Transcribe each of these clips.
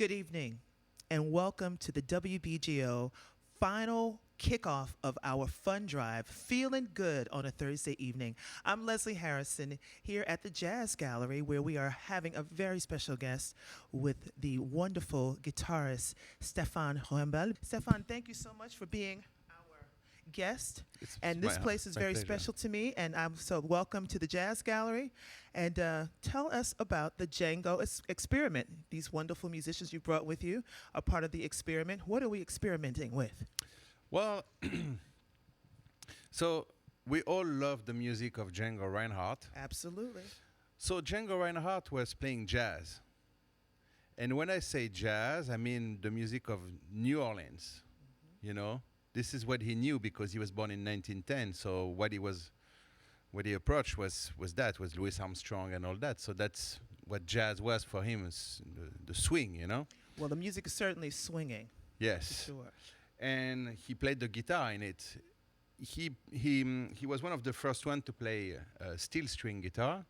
Good evening, and welcome to the WBGO final kickoff of our fun drive, Feeling Good on a Thursday evening. I'm Lezlie Harrison here at the Jazz Gallery, where we are having a very special guest with the wonderful guitarist Stephane Wrembel. Stephane, thank you so much for being our guest. And this place is very special to me, and I'm so welcome to the Jazz Gallery. And tell us about the Django Experiment. These wonderful musicians you brought with you are part of the experiment. What are we experimenting with? Well, so we all love the music of Django Reinhardt. Absolutely. So Django Reinhardt was playing jazz. And when I say jazz, I mean the music of New Orleans. You know, this is what he knew because he was born in 1910. So what he approached was Louis Armstrong and all that. So that's what jazz was for him, is the swing, you know? Well, the music is certainly swinging. Yes. For sure. And he played the guitar in it. He was one of the first one to play steel string guitar,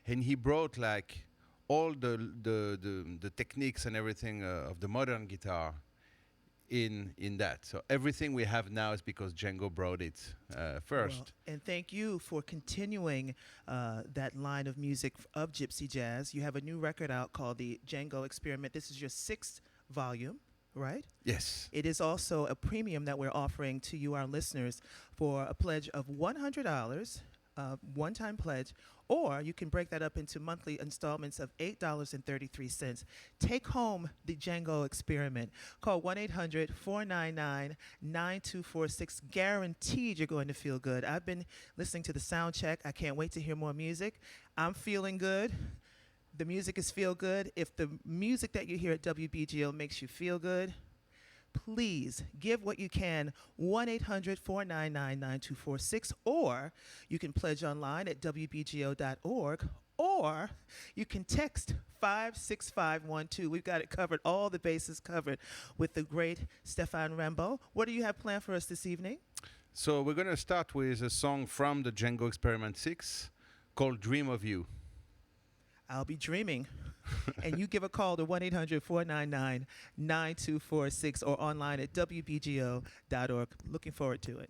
and he brought like all the techniques and everything of the modern guitar in that. So everything we have now is because Django brought it first. Well, and thank you for continuing that line of music of gypsy jazz. You have a new record out called the Django Experiment. This is your 6th volume, right? Yes. It is also a premium that we're offering to you, our listeners, for a pledge of $100, one-time pledge, or you can break that up into monthly installments of $8.33. Take home the Django Experiment. Call 1-800-499-9246. Guaranteed you're going to feel good. I've been listening to the sound check. I can't wait to hear more music. I'm feeling good. The music is feel good. If the music that you hear at WBGO makes you feel good, please give what you can, 1-800-499-9246, or you can pledge online at WBGO.org, or you can text 56512. We've got it covered, all the bases covered with the great Stephane Wrembel. What do you have planned for us this evening? So we're going to start with a song from the Django Experiment 6 called Dream of You. I'll be dreaming. And you give a call to 1-800-499-9246 or online at WBGO.org. Looking forward to it.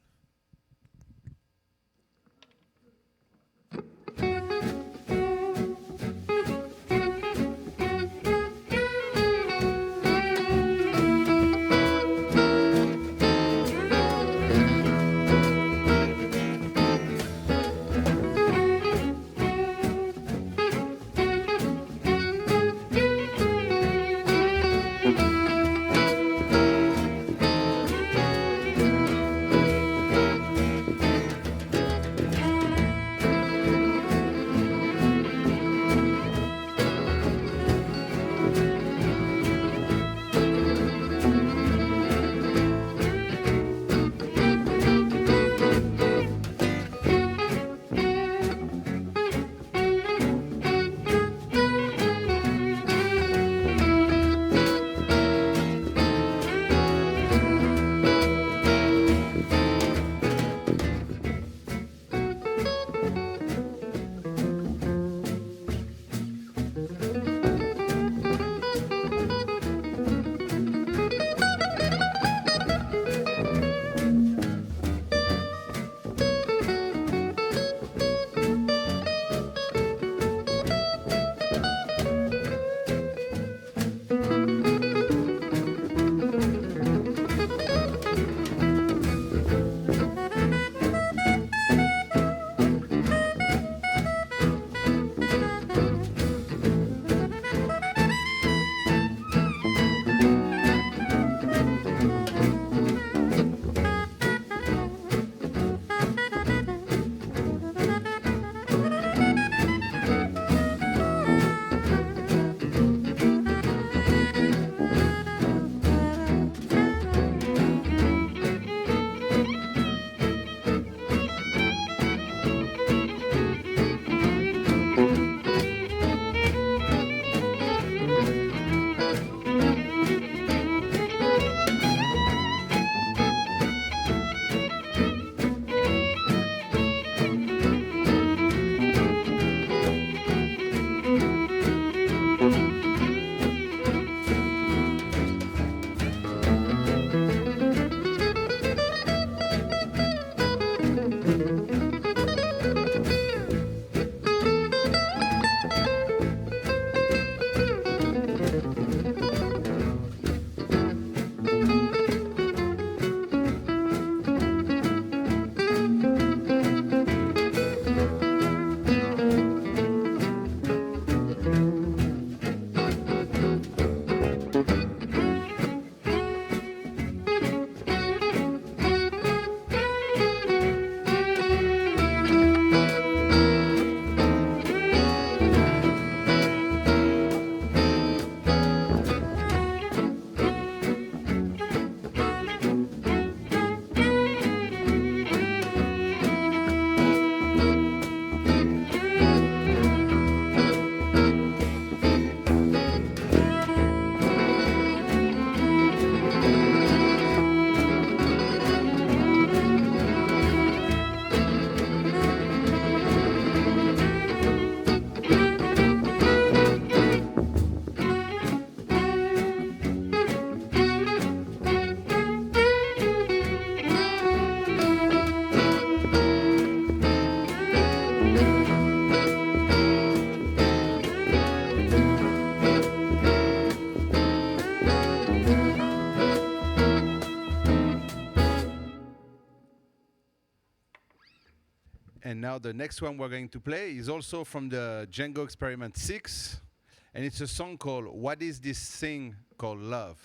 now the next one we're going to play is also from the Django Experiment 6, and it's a song called What Is This Thing Called Love?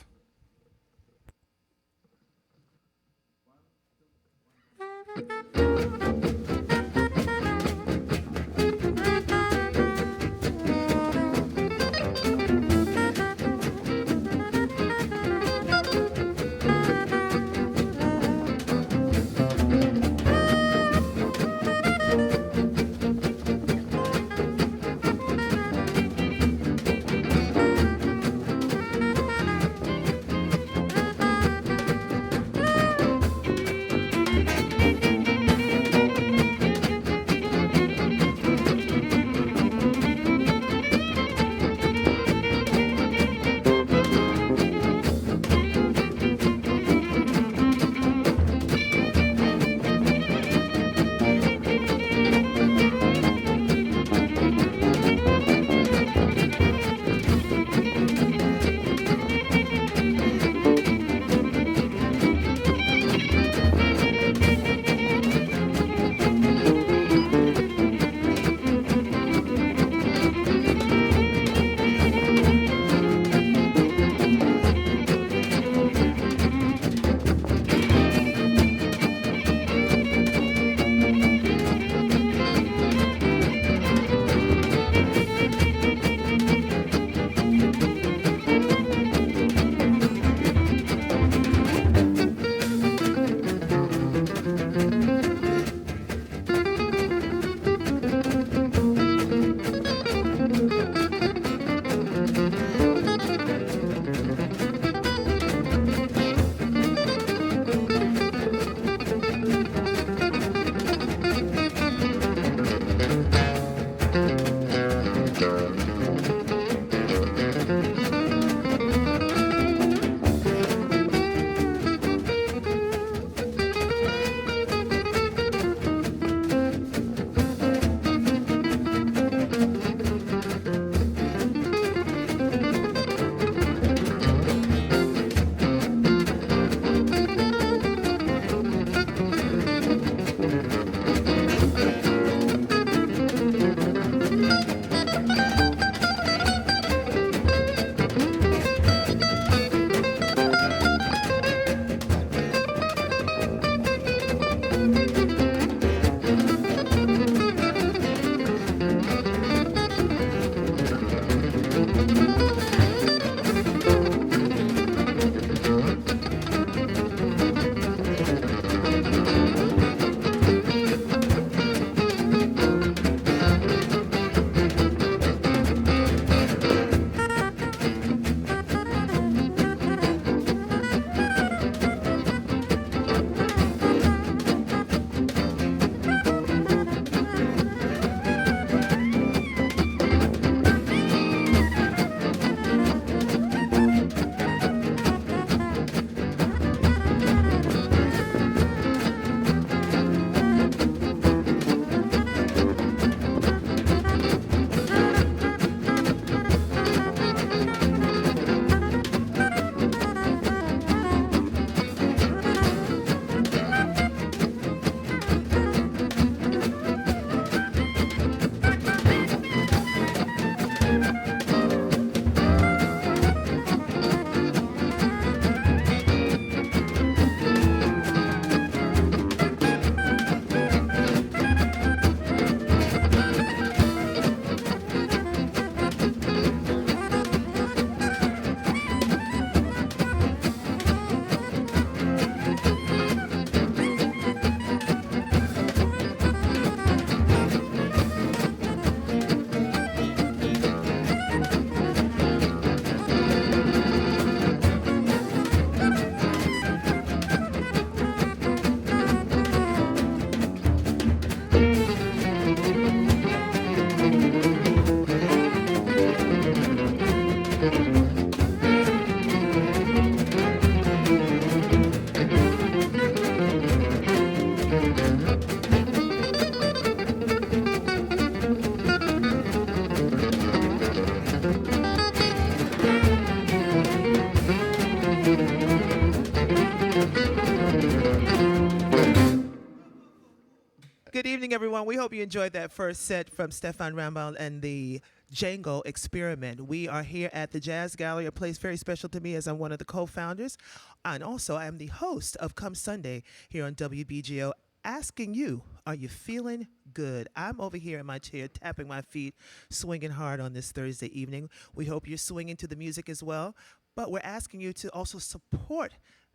everyone. We hope you enjoyed that first set from Stephane Wrembel and the Django Experiment. We are here at the Jazz Gallery, a place very special to me as I'm one of the co-founders. And also, I am the host of Come Sunday here on WBGO, asking you, are you feeling good? I'm over here in my chair, tapping my feet, swinging hard on this Thursday evening. We hope you're swinging to the music as well. But we're asking you to also support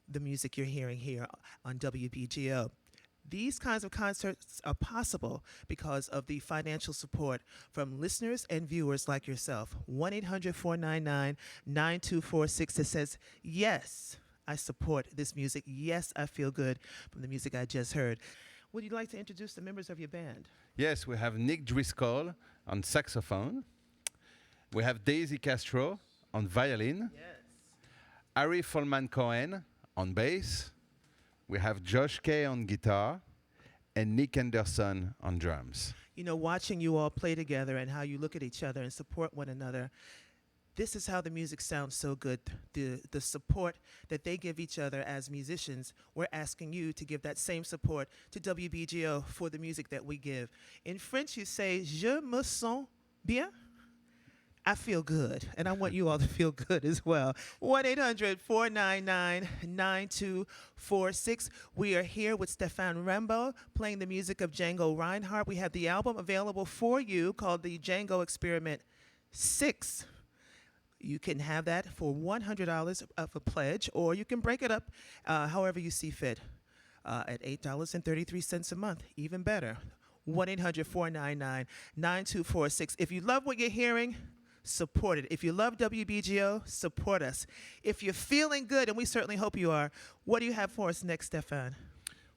the music you're hearing here on WBGO. These kinds of concerts are possible because of the financial support from listeners and viewers like yourself. 1-800-499-9246 that says, yes, I support this music. Yes, I feel good from the music I just heard. Would you like to introduce the members of your band? Yes, we have Nick Driscoll on saxophone. We have Daisy Castro on violin. Yes. Ari Folman-Cohen on bass. We have Josh Kay on guitar and Nick Anderson on drums. You know, watching you all play together and how you look at each other and support one another, this is how the music sounds so good. The support that they give each other as musicians, we're asking you to give that same support to WBGO for the music that we give. In French, you say, je me sens bien. I feel good, and I want you all to feel good as well. 1-800-499-9246. We are here with Stephane Wrembel playing the music of Django Reinhardt. We have the album available for you called the Django Experiment 6. You can have that for $100 of a pledge, or you can break it up however you see fit at $8.33 a month, even better. 1-800-499-9246. If you love what you're hearing, support it. If you love WBGO, support us. If you're feeling good, and we certainly hope you are, what do you have for us next, Stephane?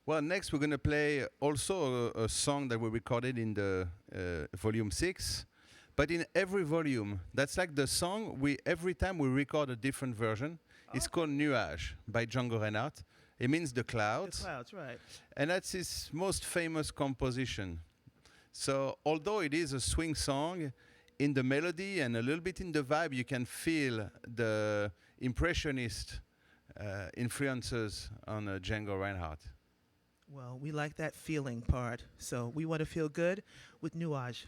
Well, next we're going to play also a song that we recorded in the volume 6. But in every volume, that's like the song, every time we record a different version. It's called Nuages by Django Reinhardt. It means the clouds. The clouds, right. And that's his most famous composition. So although it is a swing song, in the melody and a little bit in the vibe, you can feel the impressionist influences on Django Reinhardt. Well, we like that feeling part. So we want to feel good with Nuages.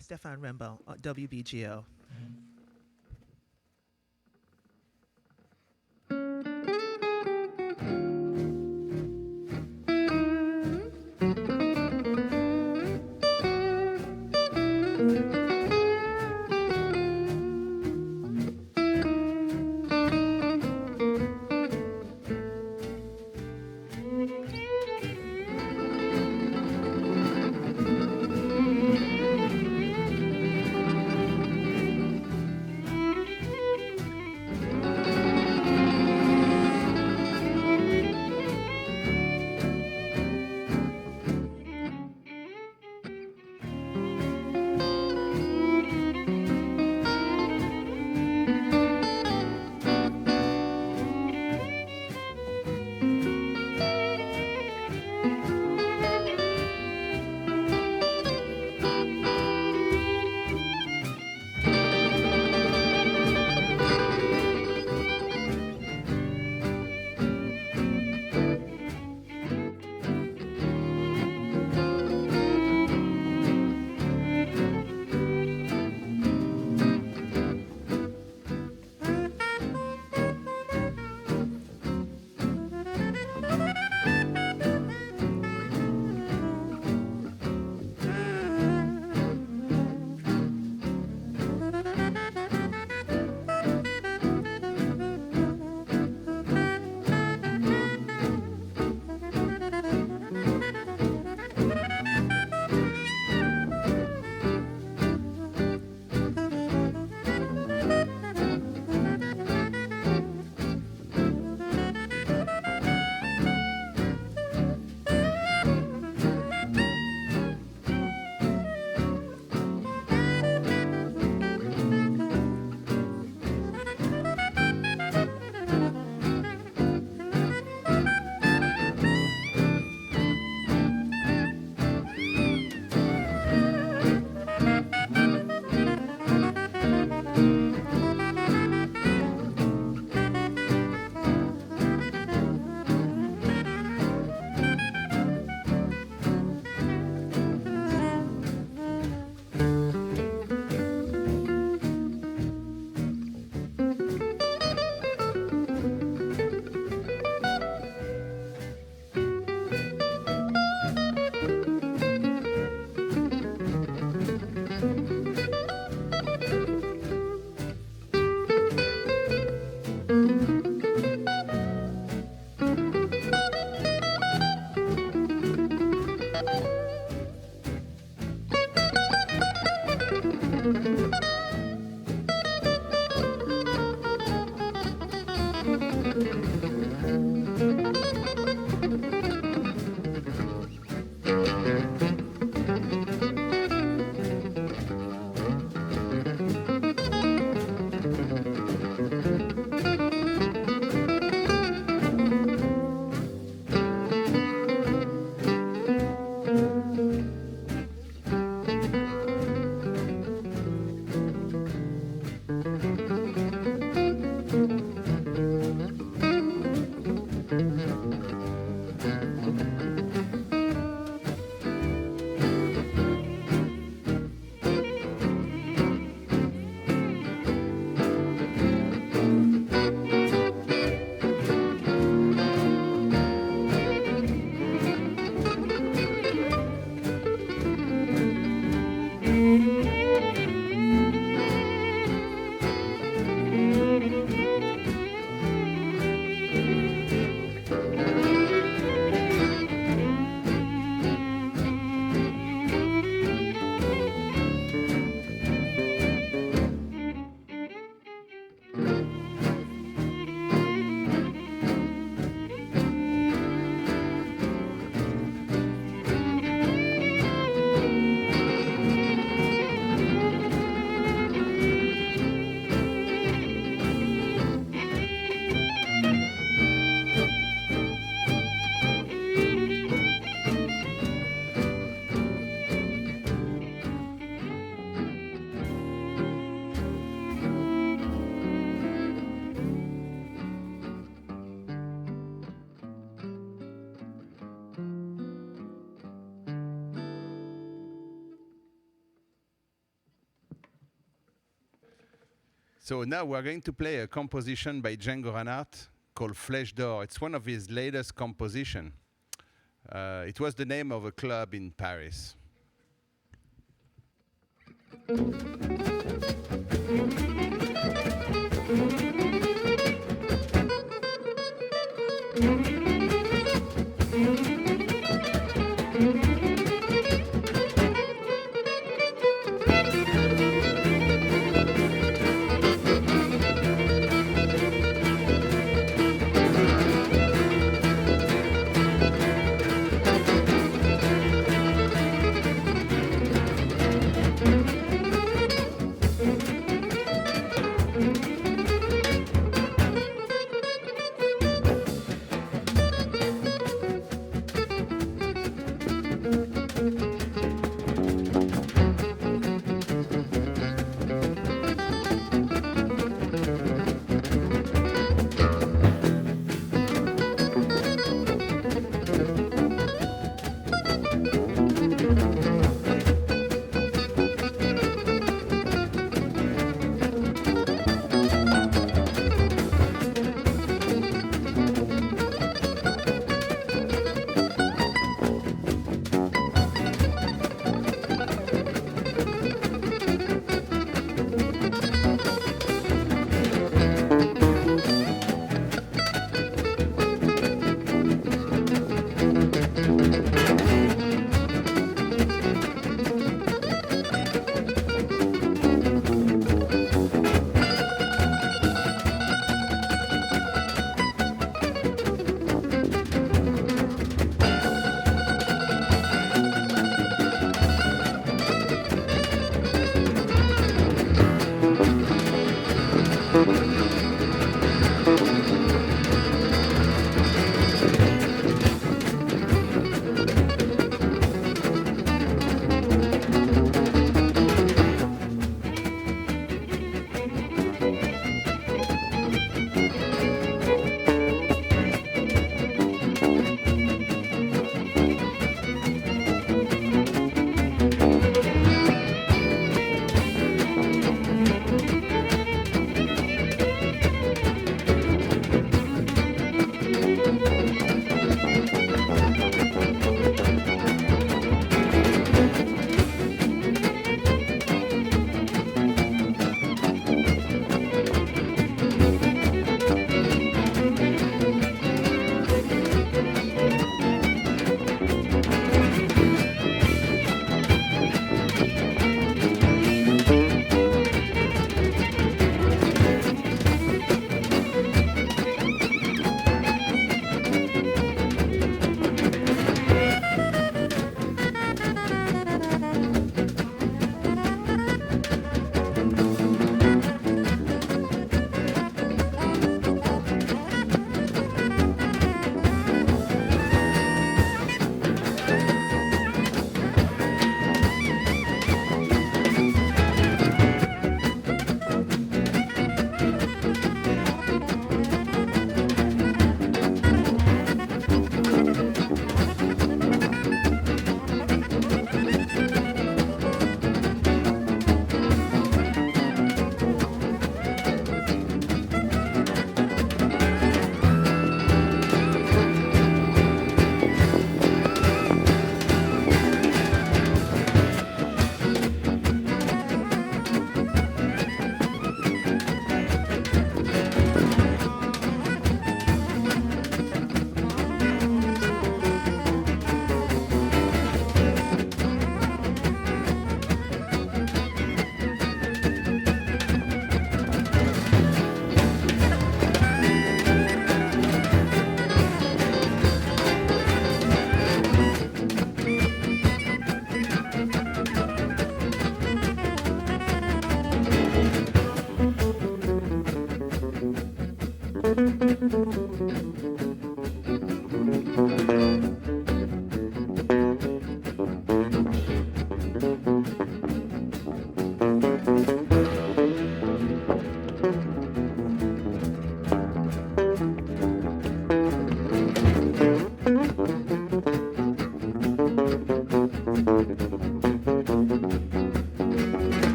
Stephane Wrembel on WBGO. So now we're going to play a composition by Django Reinhardt called Flèche d'Or. It's one of his latest compositions. It was the name of a club in Paris.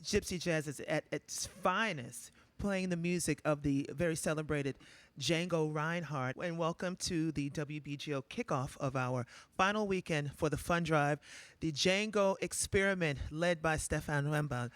Gypsy jazz is at its finest, playing the music of the very celebrated Django Reinhardt. And welcome to the WBGO kickoff of our final weekend for the Fun Drive, the Django Experiment, led by Stephane Wrembel.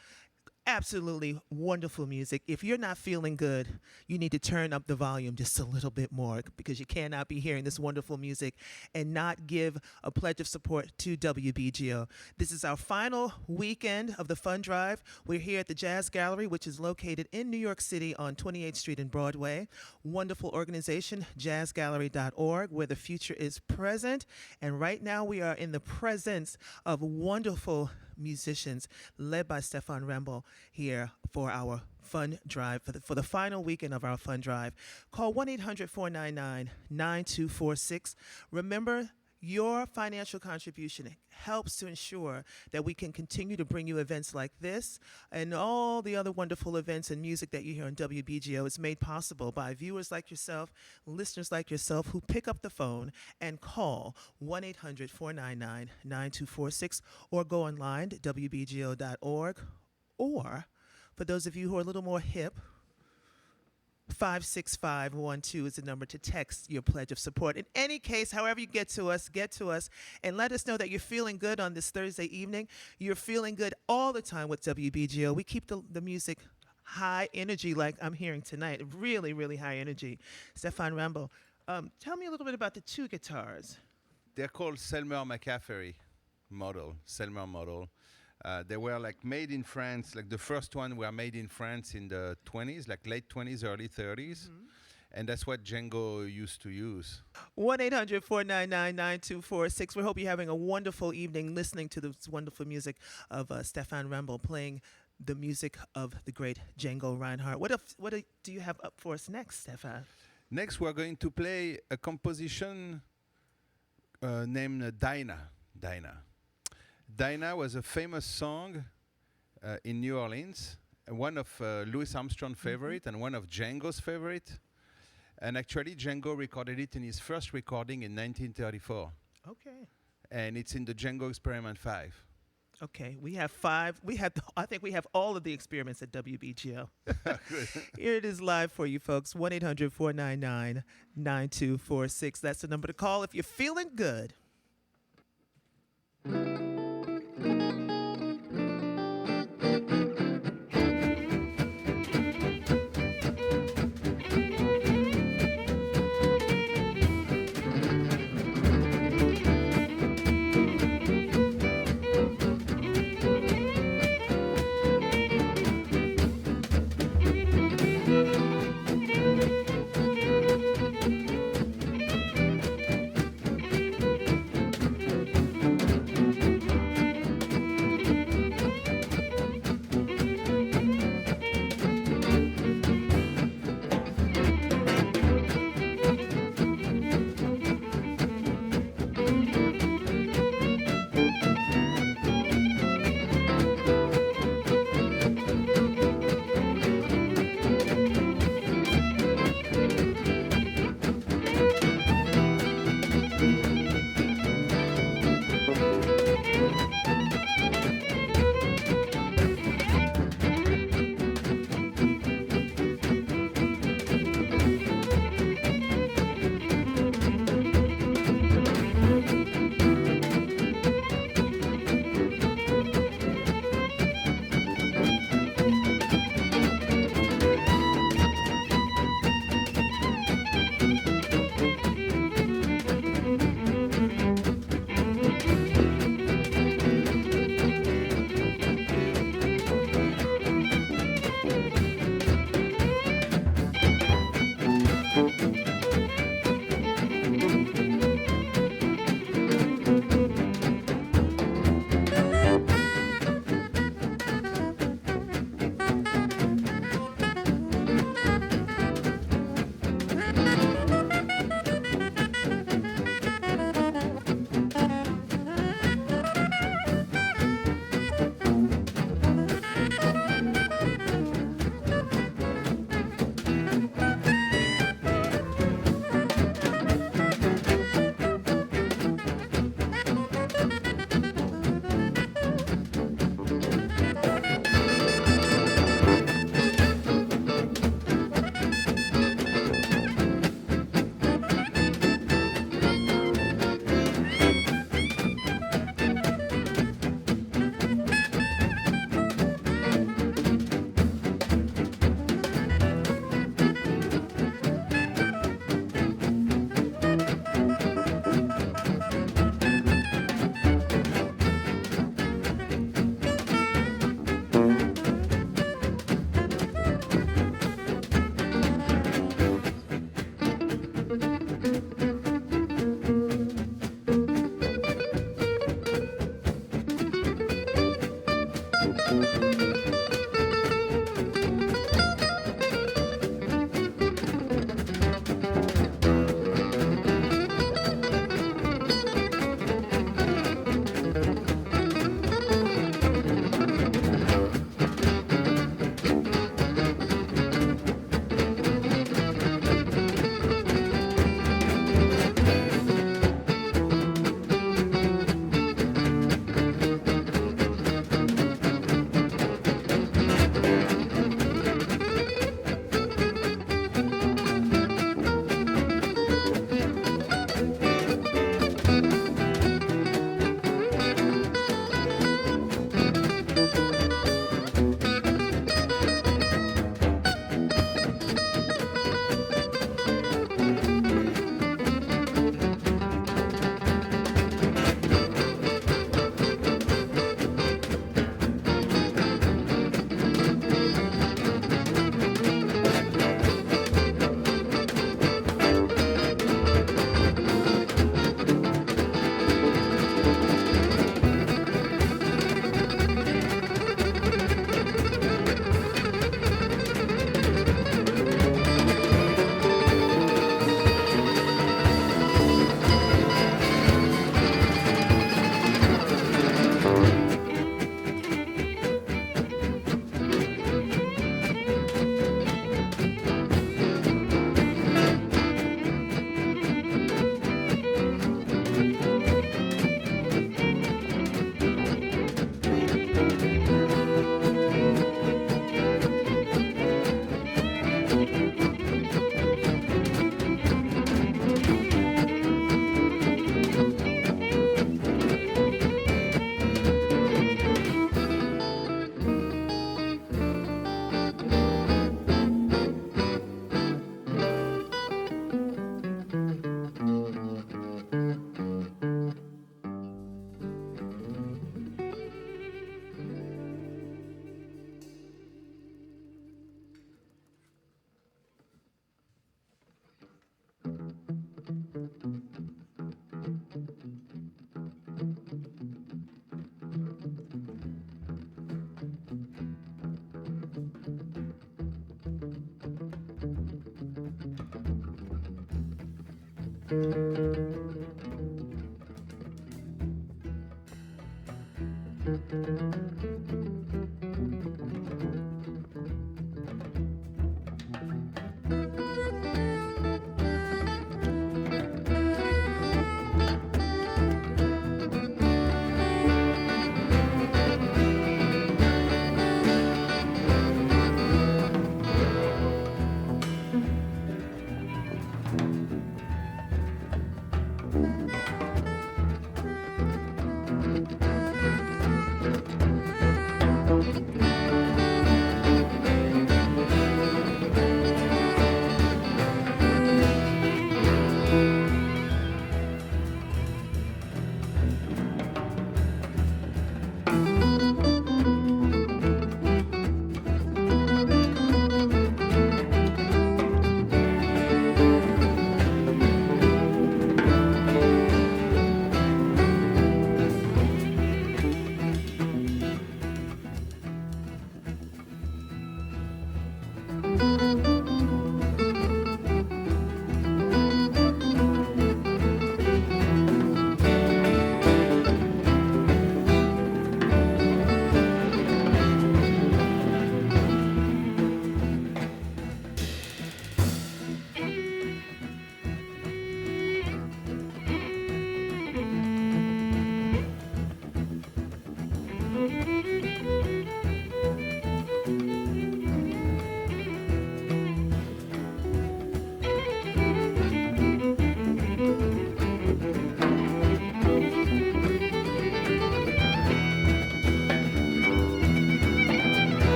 Absolutely wonderful music. If you're not feeling good, you need to turn up the volume just a little bit more, because you cannot be hearing this wonderful music and not give a pledge of support to WBGO. This is our final weekend of the Fun Drive. We're here at the Jazz Gallery, which is located in New York City on 28th Street and Broadway. Wonderful organization, jazzgallery.org, where the future is present. And right now we are in the presence of wonderful musicians led by Stephane Wrembel here for our Fun Drive, for the final weekend of our Fun Drive. Call 1-800-499-9246. Remember, your financial contribution helps to ensure that we can continue to bring you events like this and all the other wonderful events and music that you hear on WBGO. It's made possible by viewers like yourself, listeners like yourself, who pick up the phone and call 1-800-499-9246 or go online to WBGO.org. Or, for those of you who are a little more hip, 56512 is the number to text your pledge of support. In any case, however you get to us and let us know that you're feeling good on this Thursday evening. You're feeling good all the time with WBGO. We keep the music high energy, like I'm hearing tonight. Really, really high energy. Stephane Wrembel, tell me a little bit about the two guitars. They're called Selmer-McCaffery model, Selmer model. They were like made in France. Like the first one were made in France in the 20s, like late 20s, early 30s. Mm-hmm. And that's what Django used to use. 1-800-499-9246. We hope you're having a wonderful evening listening to this wonderful music of Stephane Wrembel, playing the music of the great Django Reinhardt. What do you have up for us next, Stephane? Next, we're going to play a composition named Dina. Dina was a famous song in New Orleans, one of Louis Armstrong's favorite and one of Django's favorite. And actually, Django recorded it in his first recording in 1934. Okay. And it's in the Django Experiment 5. Okay, we have 5. I think we have all of the experiments at WBGO. Here it is live for you folks. 1-800-499-9246. That's the number to call if you're feeling good.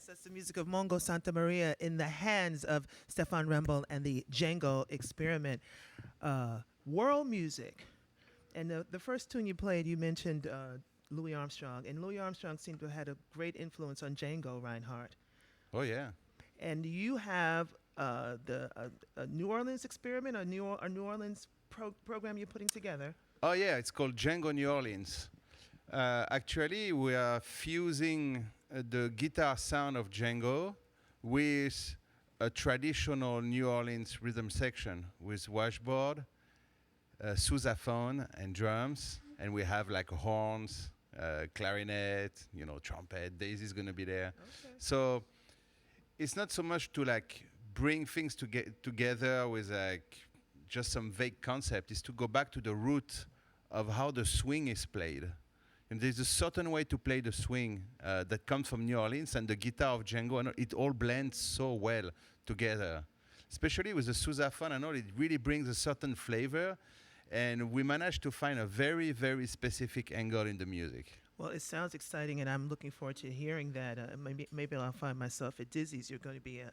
Yes, that's the music of Mongo Santa Maria in the hands of Stephane Wrembel and the Django Experiment. World music. And the first tune you played, you mentioned Louis Armstrong. And Louis Armstrong seemed to have had a great influence on Django Reinhardt. Oh yeah. And you have the New Orleans Experiment, a New Orleans program you're putting together. Oh yeah, it's called Django New Orleans. Actually, we are fusing the guitar sound of Django with a traditional New Orleans rhythm section with washboard, sousaphone, and drums, and we have like horns, clarinet, trumpet. Daisy's gonna be there. Okay. So it's not so much to like bring things together with like just some vague concept. It's to go back to the root of how the swing is played. And there's a certain way to play the swing that comes from New Orleans, and the guitar of Django, and it all blends so well together. Especially with the sousaphone, I know it really brings a certain flavor, and we managed to find a very, very specific angle in the music. Well, it sounds exciting, and I'm looking forward to hearing that. Maybe I'll find myself at Dizzy's. You're going to be in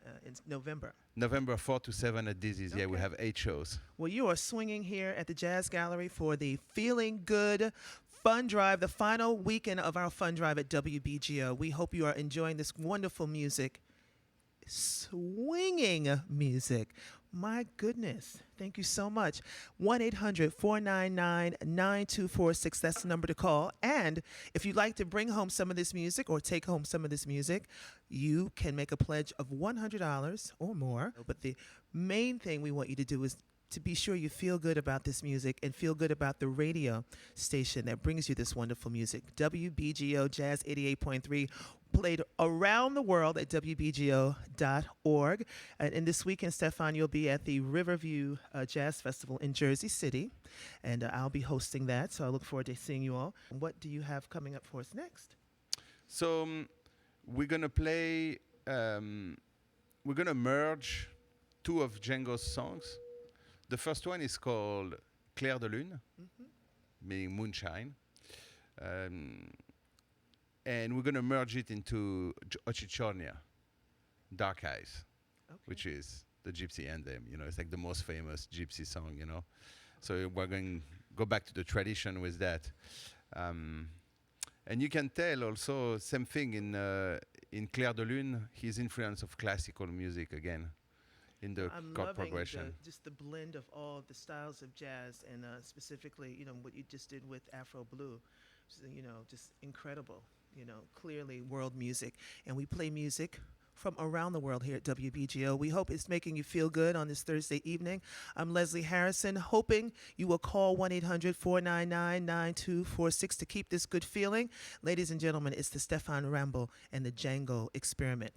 November. November 4 to 7 at Dizzy's. Yeah, we Okay. have 8 shows. Well, you are swinging here at the Jazz Gallery for the Feeling Good Fun Drive, the final weekend of our Fun Drive at WBGO. We hope you are enjoying this wonderful music, swinging music. My goodness. Thank you so much. 1-800-499-9246. That's the number to call. And if you'd like to bring home some of this music or take home some of this music, you can make a pledge of $100 or more. But the main thing we want you to do is to be sure you feel good about this music and feel good about the radio station that brings you this wonderful music. WBGO Jazz 88.3, played around the world at WBGO.org. And this weekend, Stephane, you'll be at the Riverview Jazz Festival in Jersey City, and I'll be hosting that, so I look forward to seeing you all. What do you have coming up for us next? So we're going to play, we're going to merge 2 of Django's songs. The first one is called Clair de Lune, meaning moonshine. And we're going to merge it into Ochicchornia, Dark Eyes, which is the gypsy anthem. It's like the most famous gypsy song, So we're going to go back to the tradition with that. And you can tell also, same thing in Clair de Lune, his influence of classical music again. In the I'm chord loving progression. just the blend of all the styles of jazz, and specifically, what you just did with Afro Blue, just incredible. Clearly world music, and we play music from around the world here at WBGO. We hope it's making you feel good on this Thursday evening. I'm Lezlie Harrison, hoping you will call 1-800-499-9246 to keep this good feeling. Ladies and gentlemen, it's the Stephane Wrembel and the Django Experiment.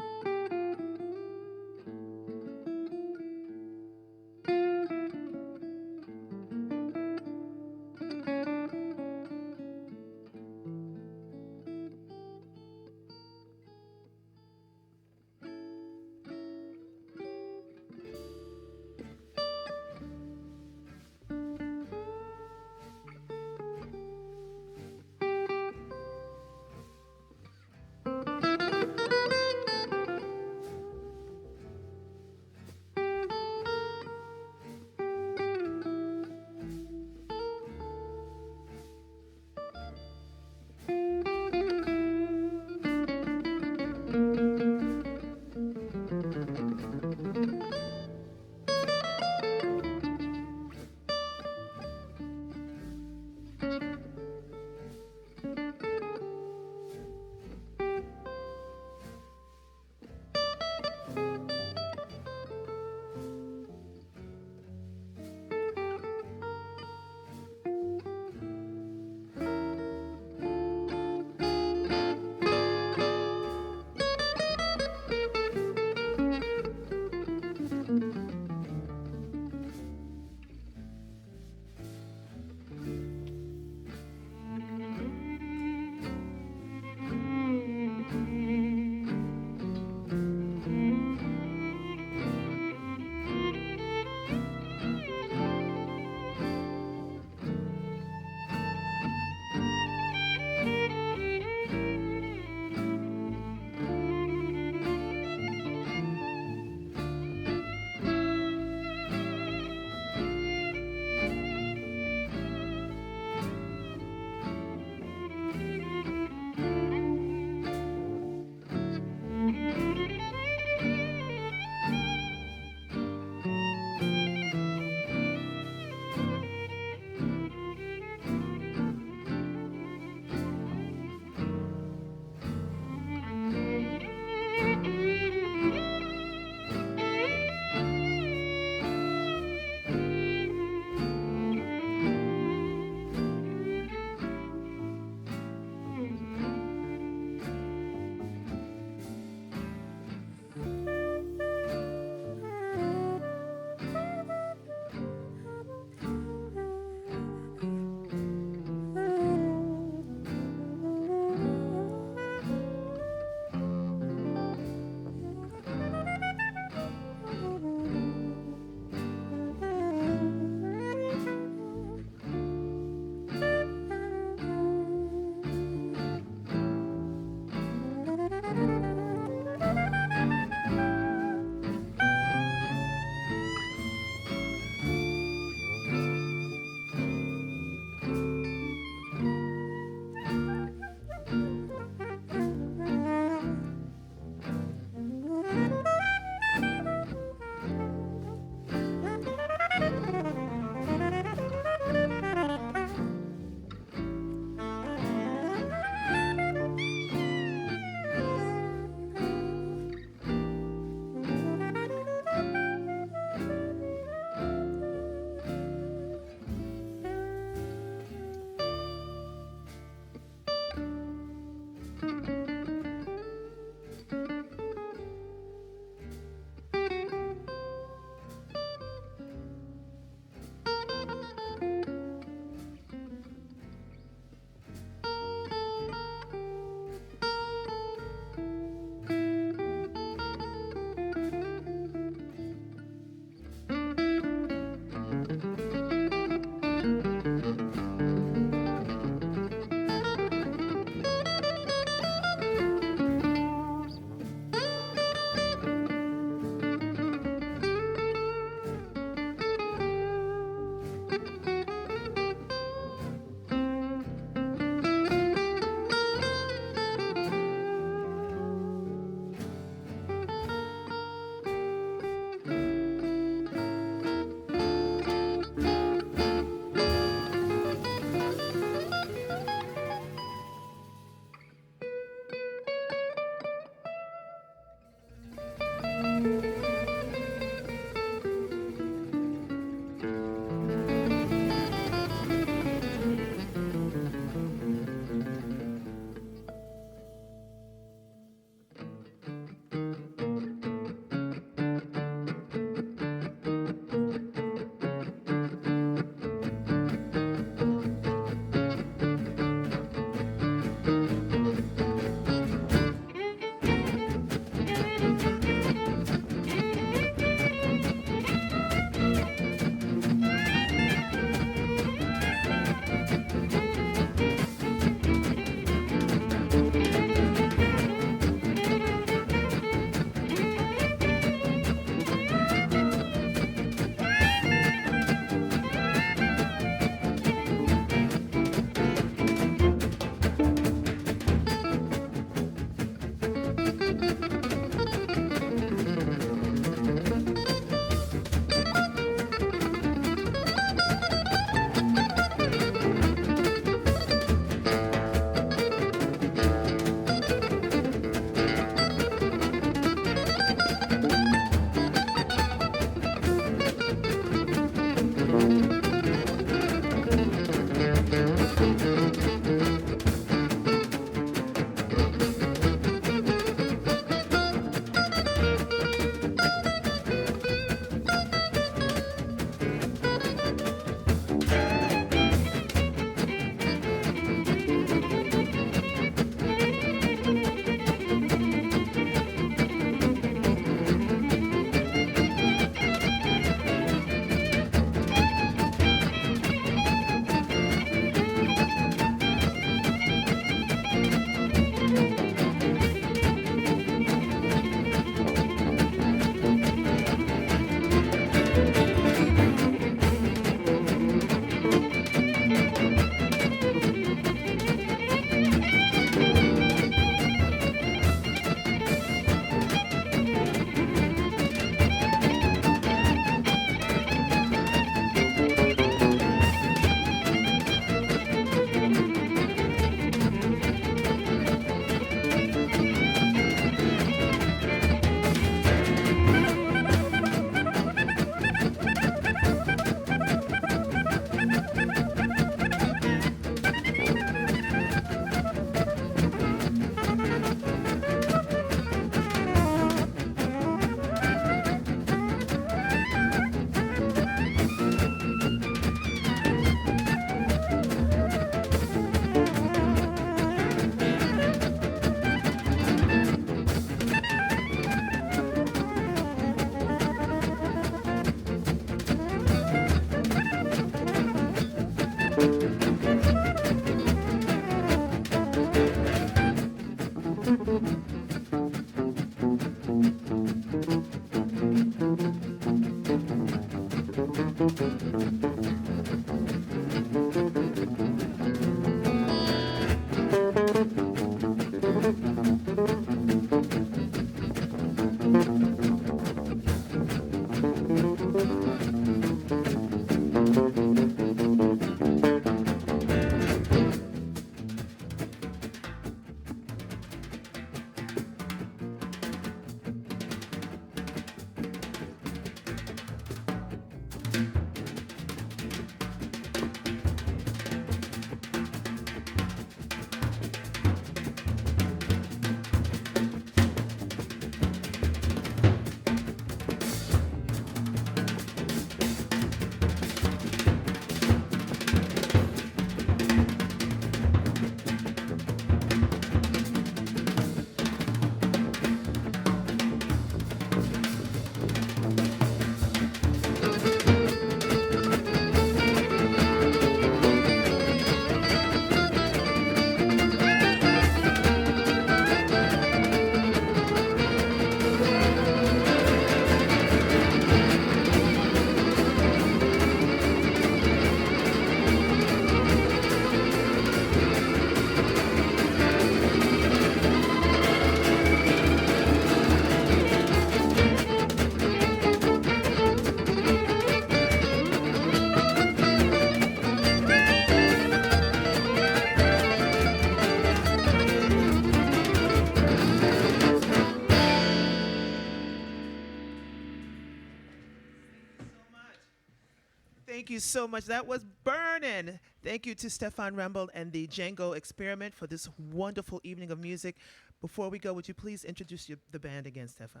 Thank you so much. That was burning. Thank you to Stephane Wrembel and the Django Experiment for this wonderful evening of music. Before we go, would you please introduce the band again, Stephane?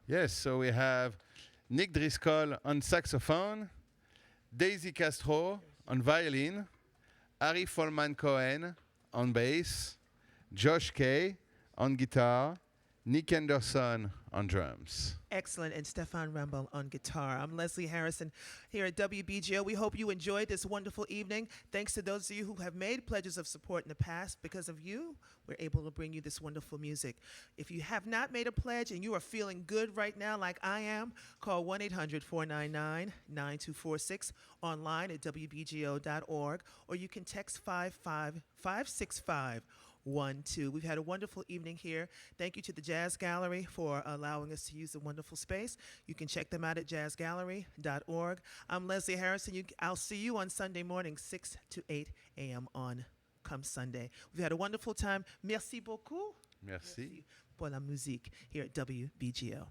Yes, so we have Nick Driscoll on saxophone, Daisy Castro on violin, Harry Folman Cohen on bass, Josh Kay on guitar, Nick Anderson on drums. Excellent. And Stephane Wrembel on guitar. I'm Lezlie Harrison here at WBGO. We hope you enjoyed this wonderful evening. Thanks to those of you who have made pledges of support in the past. Because of you, we're able to bring you this wonderful music. If you have not made a pledge and you are feeling good right now like I am, call 1-800-499-9246 online at WBGO.org, or you can text 55565. 1-2. We've had a wonderful evening here. Thank you to the Jazz Gallery for allowing us to use the wonderful space. You can check them out at jazzgallery.org. I'm Lezlie Harrison. I'll see you on Sunday morning, 6 to 8 a.m. on come Sunday. We've had a wonderful time. Merci beaucoup. Merci. Pour la musique here at WBGO.